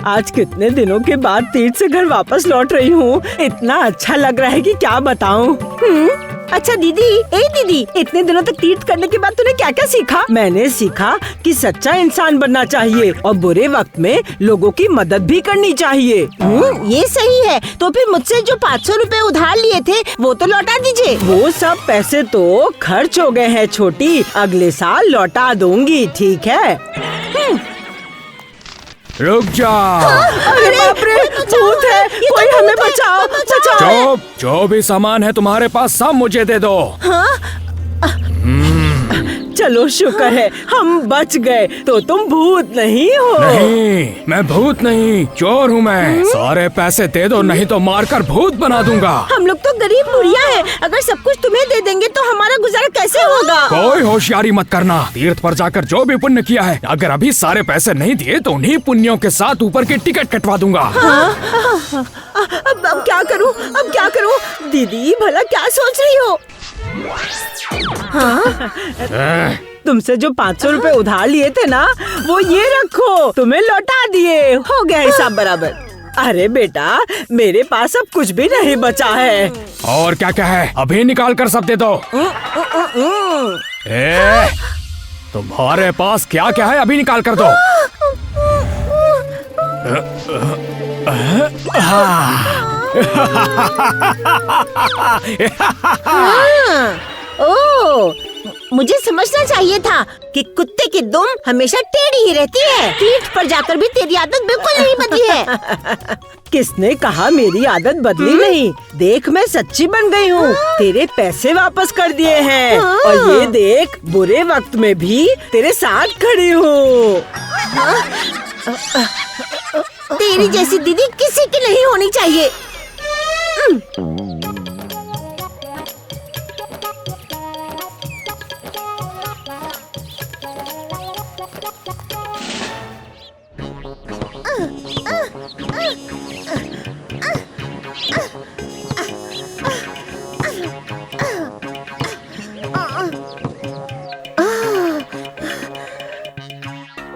आज कितने दिनों के बाद तीर्थ से घर वापस लौट रही हूँ। इतना अच्छा लग रहा है कि क्या बताऊँ। अच्छा दीदी, दीदी, इतने दिनों तक तीर्थ करने के बाद तूने क्या क्या सीखा? मैंने सीखा कि सच्चा इंसान बनना चाहिए और बुरे वक्त में लोगों की मदद भी करनी चाहिए। ये सही है। तो फिर मुझसे जो 500 रुपए उधार लिए थे वो तो लौटा दीजिए। वो सब पैसे तो खर्च हो गए हैं छोटी, अगले साल लौटा दूंगी, ठीक है? रुक जा। अरे बाप रे, भूत है, कोई हमें बचाओ, बचाओ। जो भी सामान है तुम्हारे पास सब मुझे दे दो। चलो शुक्र है हम बच गए। तो तुम भूत नहीं हो? नहीं, मैं भूत नहीं, चोर हूँ मैं। सारे पैसे दे दो, नहीं तो मारकर भूत बना दूंगा। हम लोग तो गरीब बुढ़िया हैं। अगर सब कुछ तुम्हें दे देंगे तो हमारा गुजारा कैसे होगा? कोई होशियारी मत करना। तीर्थ पर जाकर जो भी पुण्य किया है, अगर अभी सारे पैसे नहीं दिए तो उन्हीं पुण्यों के साथ ऊपर की टिकट कटवा दूंगा। अब क्या करूँ? अब क्या करूँ? दीदी भला क्या सोच रही हो? तुमसे जो 500 रुपए उधार लिए थे ना, वो ये रखो, तुम्हें लौटा दिए। हो गया हिसाब बराबर। अरे बेटा, मेरे पास अब कुछ भी नहीं बचा है। और क्या क्या है? अभी निकाल कर सब दे दो। तुम्हारे पास क्या क्या है? अभी निकाल कर दो। ओह, मुझे समझना चाहिए था कि कुत्ते की दुम हमेशा टेढ़ी ही रहती है। तीर्थ पर जाकर भी तेरी आदत बिल्कुल नहीं बदली है। किसने कहा मेरी आदत बदली नहीं? देख, मैं सच्ची बन गई हूँ। तेरे पैसे वापस कर दिए हैं और ये देख, बुरे वक्त में भी तेरे साथ खड़ी हूँ। तेरी जैसी दीदी किसी की नहीं होनी चाहिए।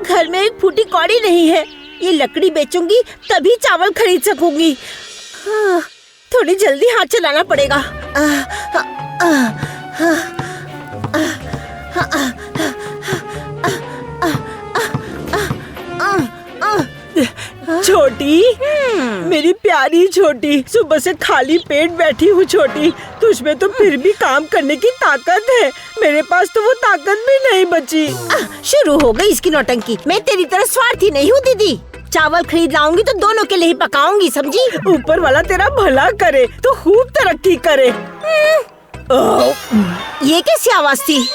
घर में एक फूटी कौड़ी नहीं है। ये लकड़ी बेचूंगी तभी चावल खरीद सकूंगी। थोड़ी जल्दी हाथ चलाना पड़ेगा। छोटी, मेरी प्यारी छोटी, सुबह से खाली पेट बैठी हूँ छोटी। तुझमें तो फिर भी काम करने की ताकत है, मेरे पास तो वो ताकत भी नहीं बची। शुरू हो गई इसकी नौटंकी। मैं तेरी तरह स्वार्थी नहीं हूँ दीदी। चावल खरीद लाऊंगी तो दोनों के लिए ही पकाऊंगी, समझी? ऊपर वाला तेरा भला करे तो खूब तरक्की करे। ये कैसी आवाज थी?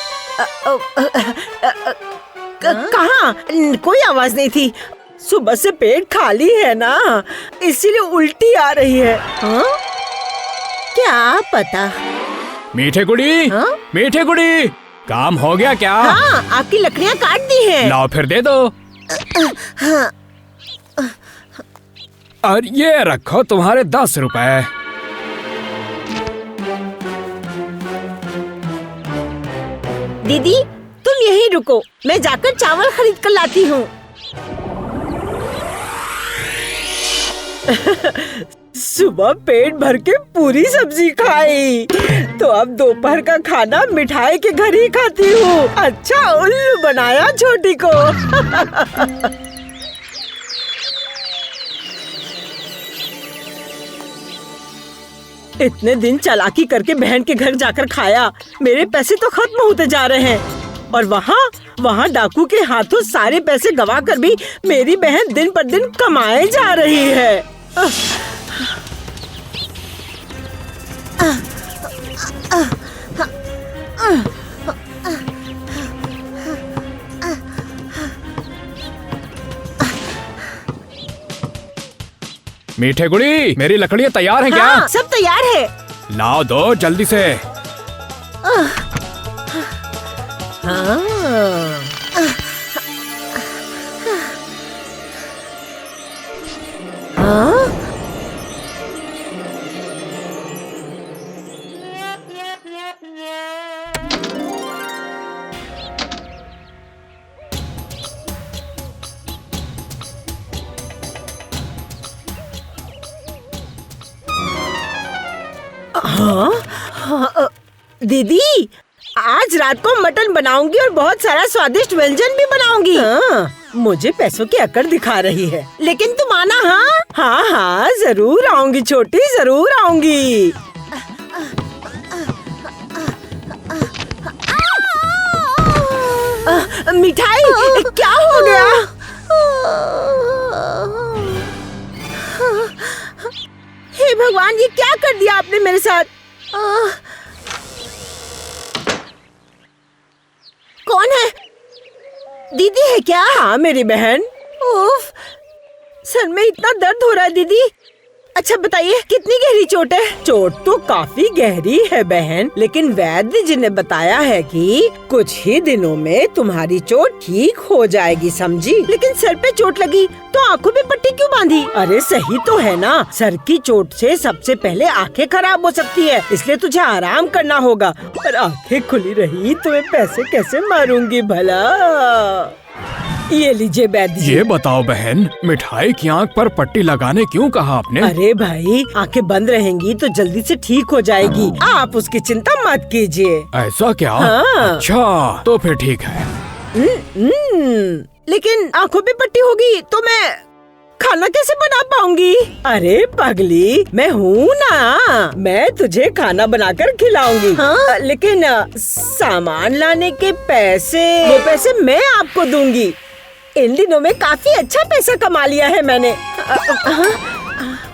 कहाँ? कोई आवाज नहीं थी। सुबह से पेट खाली है ना, इसीलिए उल्टी आ रही है। क्या पता। मीठे गुड़ी, मीठे गुड़ी, काम हो गया क्या? हाँ, आपकी लकड़ियाँ काट दी हैं। लाओ फिर दे दो। और ये रखो तुम्हारे 10 रुपए। दीदी तुम यहीं रुको, मैं जाकर चावल खरीद कर लाती हूँ। सुबह पेट भर के पूरी सब्जी खाई, तो अब दोपहर का खाना मिठाई के घर ही खाती हूँ। अच्छा उल्लू बनाया छोटी को। इतने दिन चालाकी करके बहन के घर जाकर खाया, मेरे पैसे तो खत्म होते जा रहे हैं। और वहाँ डाकू के हाथों सारे पैसे गवा कर भी मेरी बहन दिन पर दिन कमाए जा रही है। मीठे गुड़ी, मेरी लकड़ियाँ तैयार हैं क्या? हाँ, सब तैयार है। लाओ दो जल्दी से। हाँ, हाँ, दीदी आज रात को मटन बनाऊंगी और बहुत सारा स्वादिष्ट व्यंजन भी बनाऊंगी। हाँ, मुझे पैसों की अकड़ दिखा रही है, लेकिन तुम आना। हाँ हाँ हाँ जरूर आऊंगी छोटी, जरूर आऊंगी। मिठाई क्या हो गया? हे भगवान, ये क्या कर दिया आपने मेरे साथ? कौन है? दीदी है क्या? हाँ मेरी बहन। उफ, सर में इतना दर्द हो रहा है दीदी। अच्छा बताइए, कितनी गहरी चोट है? चोट तो काफी गहरी है बहन, लेकिन वैद्य जी ने बताया है कि कुछ ही दिनों में तुम्हारी चोट ठीक हो जाएगी, समझी? लेकिन सर पे चोट लगी तो आंखों पे पट्टी क्यों बांधी? अरे सही तो है ना, सर की चोट से सबसे पहले आंखें खराब हो सकती है, इसलिए तुझे आराम करना होगा। और आंखें खुली रही तो मैं पैसे कैसे मारूंगी भला? ये लीजिए वैद्य जी। ये बताओ बहन, मिठाई की आंख पर पट्टी लगाने क्यों कहा आपने? अरे भाई, आंखें बंद रहेंगी तो जल्दी से ठीक हो जाएगी, आप उसकी चिंता मत कीजिए। ऐसा क्या? हाँ। अच्छा तो फिर ठीक है। लेकिन आंखों पे पट्टी होगी तो मैं खाना कैसे बना पाऊंगी? अरे पगली, मैं हूँ ना, मैं तुझे खाना बनाकर खिलाऊंगी। हाँ? लेकिन सामान लाने के पैसे, वो पैसे मैं आपको दूंगी। इन दिनों में काफी अच्छा पैसा कमा लिया है मैंने।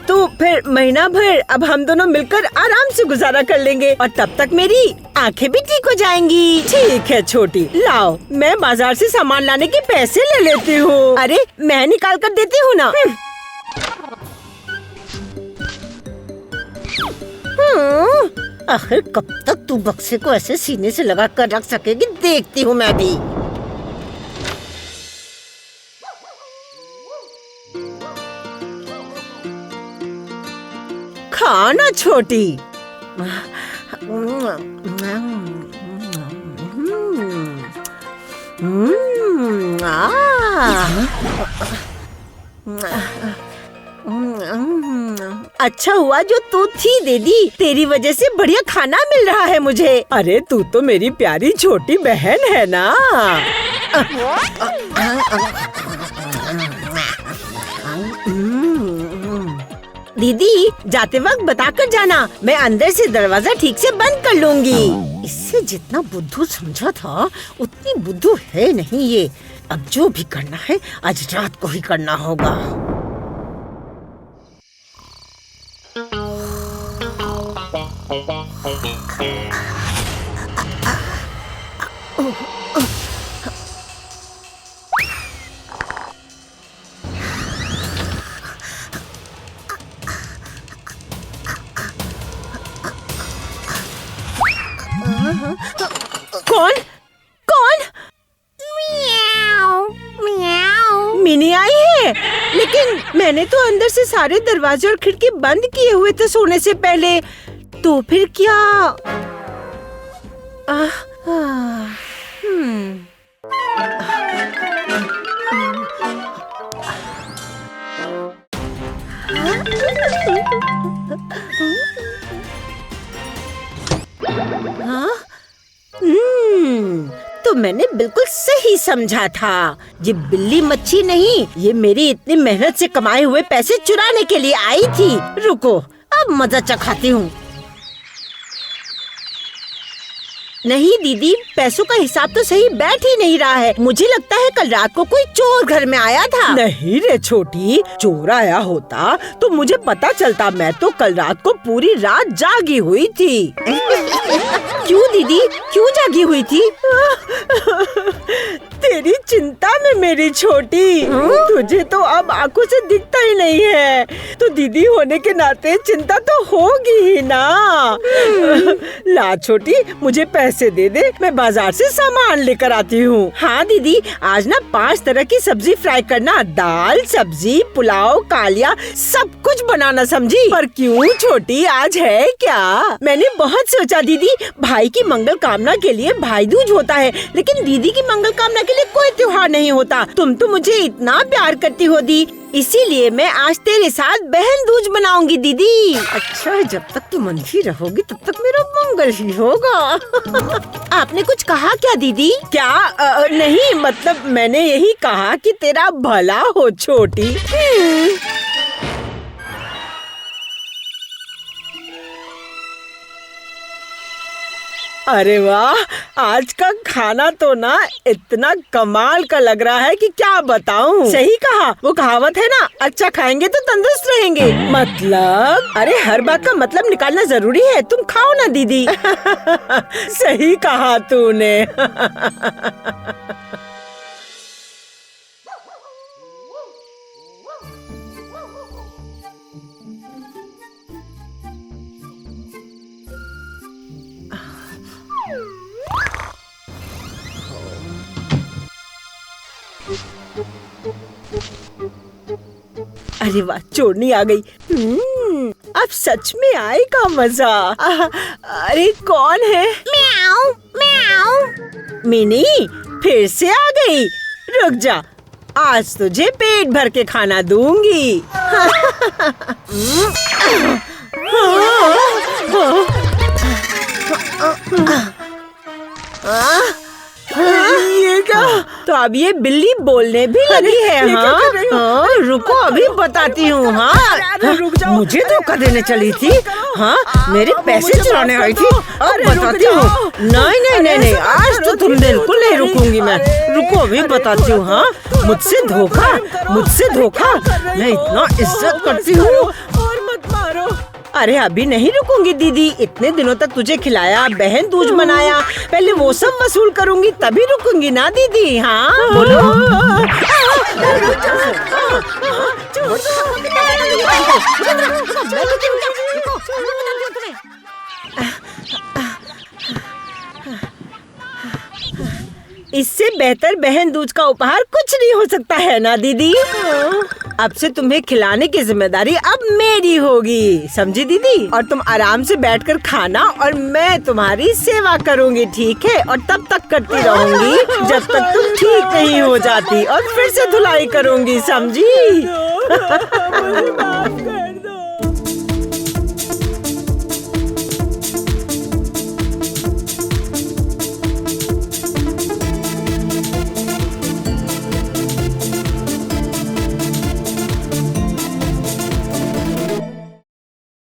तो फिर महीना भर अब हम दोनों मिलकर आराम से गुजारा कर लेंगे और तब तक मेरी आंखें भी ठीक हो जाएंगी। ठीक है छोटी, लाओ मैं बाजार से सामान लाने के पैसे ले लेती हूँ। अरे मैं निकाल कर देती हूँ ना। आखिर कब तक तू बक्से को ऐसे सीने से लगा कर रख सकेगी, देखती हूँ मैं भी। खाना छोटी। अच्छा हुआ जो तू थी दीदी, तेरी वजह से बढ़िया खाना मिल रहा है मुझे। अरे तू तो मेरी प्यारी छोटी बहन है ना। दीदी जाते वक्त बताकर जाना, मैं अंदर से दरवाजा ठीक से बंद कर लूंगी। इससे जितना बुद्धू समझा था उतनी बुद्धू है नहीं ये। अब जो भी करना है आज रात को ही करना होगा। कौन कौन? मिनी आई है, लेकिन मैंने तो अंदर से सारे दरवाजे और खिड़की बंद किए हुए थे सोने से पहले। तो फिर क्या? तो मैंने बिल्कुल सही समझा था। ये बिल्ली मच्छी नहीं, ये मेरी इतनी मेहनत से कमाए हुए पैसे चुराने के लिए आई थी। रुको, अब मजा चखाती हूँ। नहीं दीदी, पैसों का हिसाब तो सही बैठ ही नहीं रहा है। मुझे लगता है कल रात को कोई चोर घर में आया था। नहीं रे छोटी, चोर आया होता तो मुझे पता चलता। मैं तो कल रात को पूरी रात जागी हुई थी। क्यों दीदी, क्यों जागी हुई थी? तेरी चिंता में मेरी छोटी। तुझे तो अब आंखों से दिखता ही नहीं है, तो दीदी होने के नाते चिंता तो होगी ही ना। ला छोटी, मुझे पैसे दे दे, मैं बाजार से सामान लेकर आती हूँ। हाँ दीदी, आज ना 5 तरह की सब्जी फ्राई करना, दाल, सब्जी, पुलाव, कालिया, सब कुछ बनाना, समझी? पर क्यों छोटी, आज है क्या? मैंने बहुत सोचा दीदी, भाई की मंगल कामना के लिए भाई दूज होता है, लेकिन दीदी की मंगल कामना के लिए कोई त्योहार नहीं होता। तुम तो मुझे इतना प्यार करती हो दी, इसीलिए मैं आज तेरे साथ बहन दूज बनाऊंगी दीदी। अच्छा, जब तक तुम मंफी रहोगी तब तक मेरा मंगल ही होगा। आपने कुछ कहा क्या दीदी? क्या नहीं, मतलब मैंने यही कहा कि तेरा भला हो छोटी। अरे वाह, आज का खाना तो ना इतना कमाल का लग रहा है कि क्या बताऊं। सही कहा, वो कहावत है ना, अच्छा खाएंगे तो तंदुरुस्त रहेंगे। मतलब अरे हर बात का मतलब निकालना जरूरी है। तुम खाओ ना दीदी। सही कहा तूने। अरे वाह, चोरनी आ गई। अब सच में आएगा मजा। अरे कौन है? म्याऊ म्याऊ। मिनी फिर से आ गई। रुक जा, आज तुझे पेट भर के खाना दूंगी। ये क्या? तो अब ये बिल्ली बोलने भी लगी है। हाँ, रुको अभी बताती हूँ। हाँ, रुक जाओ। मुझे धोखा देने चली थी। हाँ, मेरे पैसे चुराने आई थी। अब बताती हूँ। नहीं नहीं नहीं नहीं, आज तो तुम बिल्कुल नहीं रुकूंगी मैं। रुको अभी बताती हूँ। हाँ, मुझसे धोखा, मुझसे धोखा। मैं इतना इज्जत करती हूँ। और मत मारो। अरे अभी नहीं रुकूंगी दीदी, इतने दिनों तक तुझे खिलाया, बहन दूज मनाया, पहले वो सब वसूल करूंगी तभी रुकूंगी ना दीदी। हाँ बोलो। इससे बेहतर बहन दूज का उपहार कुछ नहीं हो सकता है ना दीदी। अब से तुम्हें खिलाने की जिम्मेदारी अब मेरी होगी, समझी दीदी? और तुम आराम से बैठकर खाना और मैं तुम्हारी सेवा करूंगी, ठीक है? और तब तक करती रहूंगी जब तक तुम ठीक नहीं हो जाती, और फिर से धुलाई करूंगी, समझी?